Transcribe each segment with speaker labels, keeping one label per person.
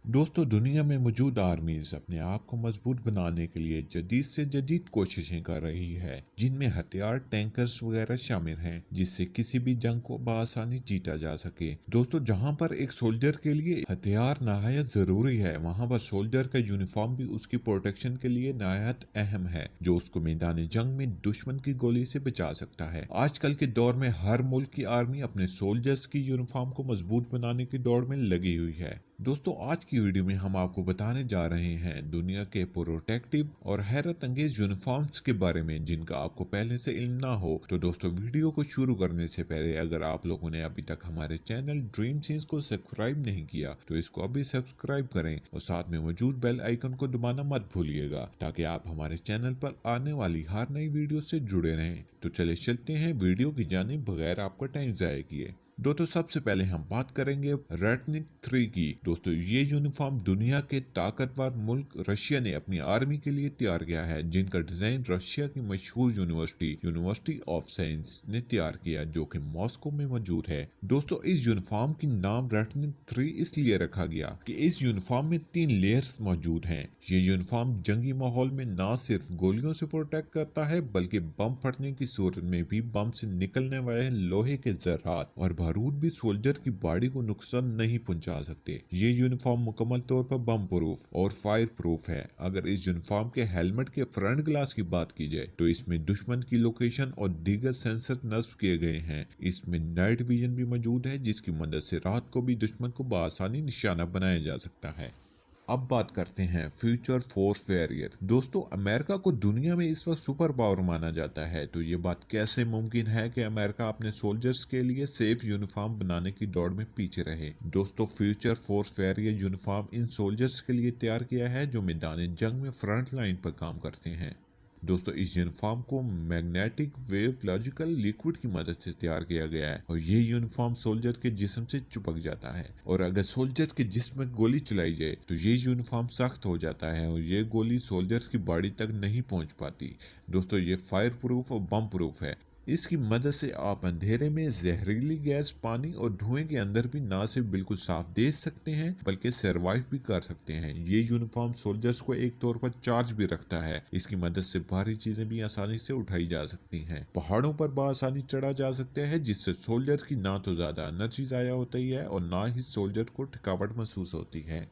Speaker 1: दोस्तों, दुनिया में मौजूद आर्मीज अपने आप को मजबूत बनाने के लिए जदीद से जदीद कोशिशें कर रही है, जिनमें हथियार, टैंकर्स वगैरह शामिल हैं, जिससे किसी भी जंग को बआसानी जीता जा सके। दोस्तों, जहां पर एक सोल्जर के लिए हथियार नहायत जरूरी है, वहां पर सोल्जर का यूनिफॉर्म भी उसकी प्रोटेक्शन के लिए नहायत अहम है, जो उसको मैदान जंग में दुश्मन की गोली से बचा सकता है। आजकल के दौर में हर मुल्क की आर्मी अपने सोल्जर्स की यूनिफॉर्म को मजबूत बनाने की दौड़ में लगी हुई है। दोस्तों, आज की वीडियो में हम आपको बताने जा रहे हैं दुनिया के प्रोटेक्टिव और हैरत अंगेज यूनिफॉर्म्स के बारे में, जिनका आपको पहले से इल्म ना हो। तो दोस्तों, वीडियो को शुरू करने से पहले अगर आप लोगों ने अभी तक हमारे चैनल ड्रीम सीन्स को सब्सक्राइब नहीं किया तो इसको अभी सब्सक्राइब करें और साथ में मौजूद बेल आइकन को दबाना मत भूलिएगा, ताकि आप हमारे चैनल पर आने वाली हर नई वीडियो से जुड़े रहें। तो चले चलते हैं वीडियो की जानिब बगैर आपका टाइम जाया किए। दोस्तों, सबसे पहले हम बात करेंगे रेटनिक 3 की। दोस्तों, ये यूनिफॉर्म दुनिया के ताकतवर मुल्क रशिया ने अपनी आर्मी के लिए तैयार किया है, जिनका डिजाइन रशिया की मशहूर यूनिवर्सिटी ऑफ साइंस ने तैयार किया, जो कि मॉस्को में मौजूद है। दोस्तों, इस यूनिफॉर्म की नाम रेटनिक 3 इसलिए रखा गया कि इस यूनिफॉर्म में 3 लेयर्स मौजूद हैं। ये यूनिफॉर्म जंगी माहौल में न सिर्फ गोलियों से प्रोटेक्ट करता है, बल्कि बम फटने की सूरत में भी बम से निकलने वाले लोहे के जरात और बारूद भी सोल्जर की बॉडी को नुकसान नहीं पहुंचा सकते। ये यूनिफॉर्म मुकम्मल तौर पर बम प्रूफ और फायर प्रूफ है। अगर इस यूनिफॉर्म के हेलमेट के फ्रंट ग्लास की बात की जाए तो इसमें दुश्मन की लोकेशन और दीगर सेंसर नस्ब किए गए हैं। इसमें नाइट विजन भी मौजूद है, जिसकी मदद से रात को भी दुश्मन को बआसानी निशाना बनाया जा सकता है। अब बात करते हैं फ्यूचर फोर्स वॉरियर। दोस्तों, अमेरिका को दुनिया में इस वक्त सुपर पावर माना जाता है, तो ये बात कैसे मुमकिन है कि अमेरिका अपने सोल्जर्स के लिए सेफ यूनिफॉर्म बनाने की दौड़ में पीछे रहे। दोस्तों, future force warrior uniform in soldiers के लिए तैयार किया है जो मैदान जंग में फ्रंट लाइन पर काम करते हैं। दोस्तों, इस यूनिफॉर्म को मैग्नेटिक वेव लॉजिकल लिक्विड की मदद से तैयार किया गया है और ये यूनिफॉर्म सोल्जर के जिस्म से चिपक जाता है, और अगर सोल्जर के जिस्म में गोली चलाई जाए तो ये यूनिफॉर्म सख्त हो जाता है और ये गोली सोल्जर्स की बॉडी तक नहीं पहुंच पाती। दोस्तों, ये फायर प्रूफ और बम प्रूफ है। इसकी मदद से आप अंधेरे में जहरीली गैस, पानी और धुएं के अंदर भी ना सिर्फ बिल्कुल साफ देख सकते हैं, बल्कि सरवाइव भी कर सकते हैं। ये यूनिफॉर्म सोल्जर्स को एक तौर पर चार्ज भी रखता है। इसकी मदद से भारी चीजें भी आसानी से उठाई जा सकती हैं। पहाड़ों पर बआसानी चढ़ा जा सकता है, जिससे सोल्जर की ना तो ज्यादा एनर्जी जाया होती है और ना ही सोल्जर को थकावट महसूस होती है।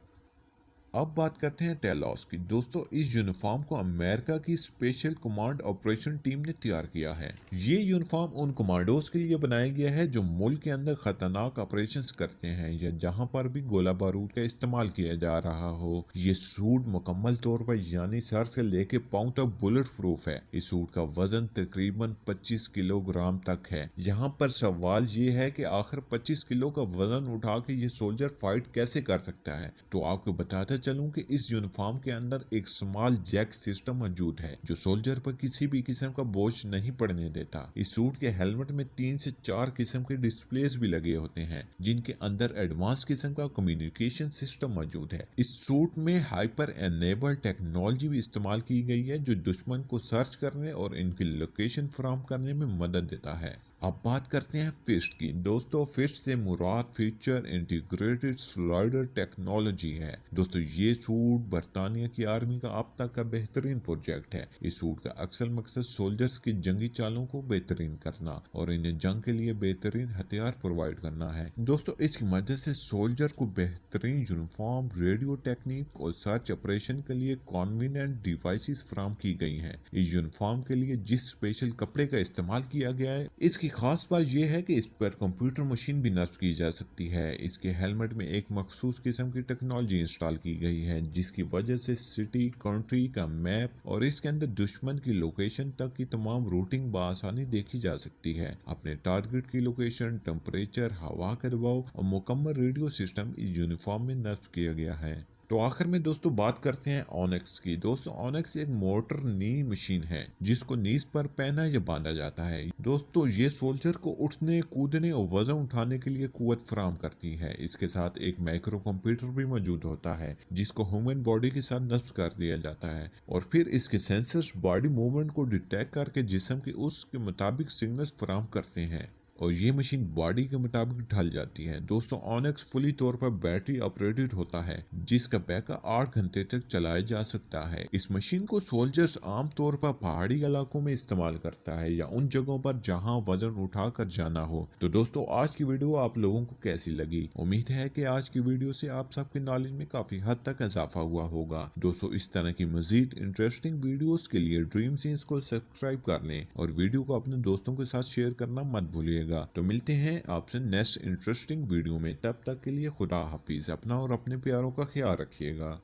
Speaker 1: अब बात करते हैं टेलॉस की। दोस्तों, इस यूनिफॉर्म को अमेरिका की स्पेशल कमांड ऑपरेशन टीम ने तैयार किया है। ये यूनिफॉर्म उन कमांडोज के लिए बनाया गया है जो मुल्क के अंदर खतरनाक ऑपरेशंस करते हैं या जहां पर भी गोला बारूद का इस्तेमाल किया जा रहा हो। ये सूट मुकम्मल तौर पर यानी सर से लेके पांव तक बुलेट प्रूफ है। इस सूट का वजन तकरीबन 25 किलोग्राम तक है। यहाँ पर सवाल ये है कि आखिर 25 किलो का वजन उठा के ये सोल्जर फाइट कैसे कर सकता है। तो आपको बताते चलूं कि इस यूनिफॉर्म के अंदर एक स्मॉल जैक सिस्टम मौजूद है, जो सोल्जर पर किसी भी किस्म का बोझ नहीं पड़ने देता। इस सूट के हेलमेट में 3 से 4 किस्म के डिस्प्लेस भी लगे होते हैं, जिनके अंदर एडवांस किस्म का कम्युनिकेशन सिस्टम मौजूद है। इस सूट में हाइपर एनेबल टेक्नोलॉजी भी इस्तेमाल की गई है, जो दुश्मन को सर्च करने और इनकी लोकेशन फराहम करने में मदद देता है। अब बात करते हैं फिस्ट की। दोस्तों, फिस्ट से मुराद फ्यूचर इंटीग्रेटेड स्लाइडर टेक्नोलॉजी है। दोस्तों, ये सूट बरतानिया की आर्मी का अब तक का बेहतरीन प्रोजेक्ट है। इस सूट का अक्सर मकसद सोल्जर्स की जंगी चालों को बेहतरीन करना और इन्हें जंग के लिए बेहतरीन हथियार प्रोवाइड करना है। दोस्तों, इसकी मदद से सोल्जर को बेहतरीन यूनिफॉर्म, रेडियो टेक्निक और सर्च ऑपरेशन के लिए कॉन्वीनियंट डिवाइसेस फराहम की गई हैं। इस यूनिफॉर्म के लिए जिस स्पेशल कपड़े का इस्तेमाल किया गया है, इसकी खास बात यह है कि इस पर कंप्यूटर मशीन भी नस्ब की जा सकती है। इसके हेलमेट में एक मखसूस किस्म की टेक्नोलॉजी इंस्टॉल की गई है, जिसकी वजह से सिटी, कंट्री का मैप और इसके अंदर दुश्मन की लोकेशन तक की तमाम रूटिंग बआसानी देखी जा सकती है। अपने टारगेट की लोकेशन, टेम्परेचर, हवा का दबाव और मुकम्मल रेडियो सिस्टम इस यूनिफॉर्म में नस्ब किया गया है। तो आखिर में दोस्तों बात करते हैं ऑनेक्स की। दोस्तों, ऑनेक्स एक मोटर नी मशीन है जिसको नीज पर पहना या बांधा जाता है। दोस्तों, ये सोल्जर को उठने, कूदने और वजन उठाने के लिए कुव्वत फराहम करती है। इसके साथ एक माइक्रो कंप्यूटर भी मौजूद होता है, जिसको ह्यूमन बॉडी के साथ नस्ब कर दिया जाता है और फिर इसके सेंसर्स बॉडी मूवमेंट को डिटेक्ट करके जिस्म के उसके मुताबिक सिग्नल्स फराहम करते हैं। और ये मशीन बॉडी के मुताबिक ढल जाती है। दोस्तों ऑनेक्स फुली तौर पर बैटरी ऑपरेटेड होता है जिसका बैकअप 8 घंटे तक चलाया जा सकता है। इस मशीन को सोल्जर्स आमतौर पर पहाड़ी इलाकों में इस्तेमाल करता है या उन जगहों पर जहां वजन उठा कर जाना हो। तो दोस्तों आज की वीडियो आप लोगों को कैसी लगी? उम्मीद है कि आज की वीडियो से आप सबके नॉलेज में काफी हद तक इजाफा हुआ होगा। दोस्तों इस तरह की मजीद इंटरेस्टिंग वीडियोस के लिए ड्रीम सीन्स को सब्सक्राइब कर लें और वीडियो को अपने दोस्तों के साथ शेयर करना मत भूलिएगा। तो मिलते हैं आपसे नेक्स्ट इंटरेस्टिंग वीडियो में, तब तक के लिए खुदा हाफिज। अपना और अपने प्यारों का ख्याल रखिएगा।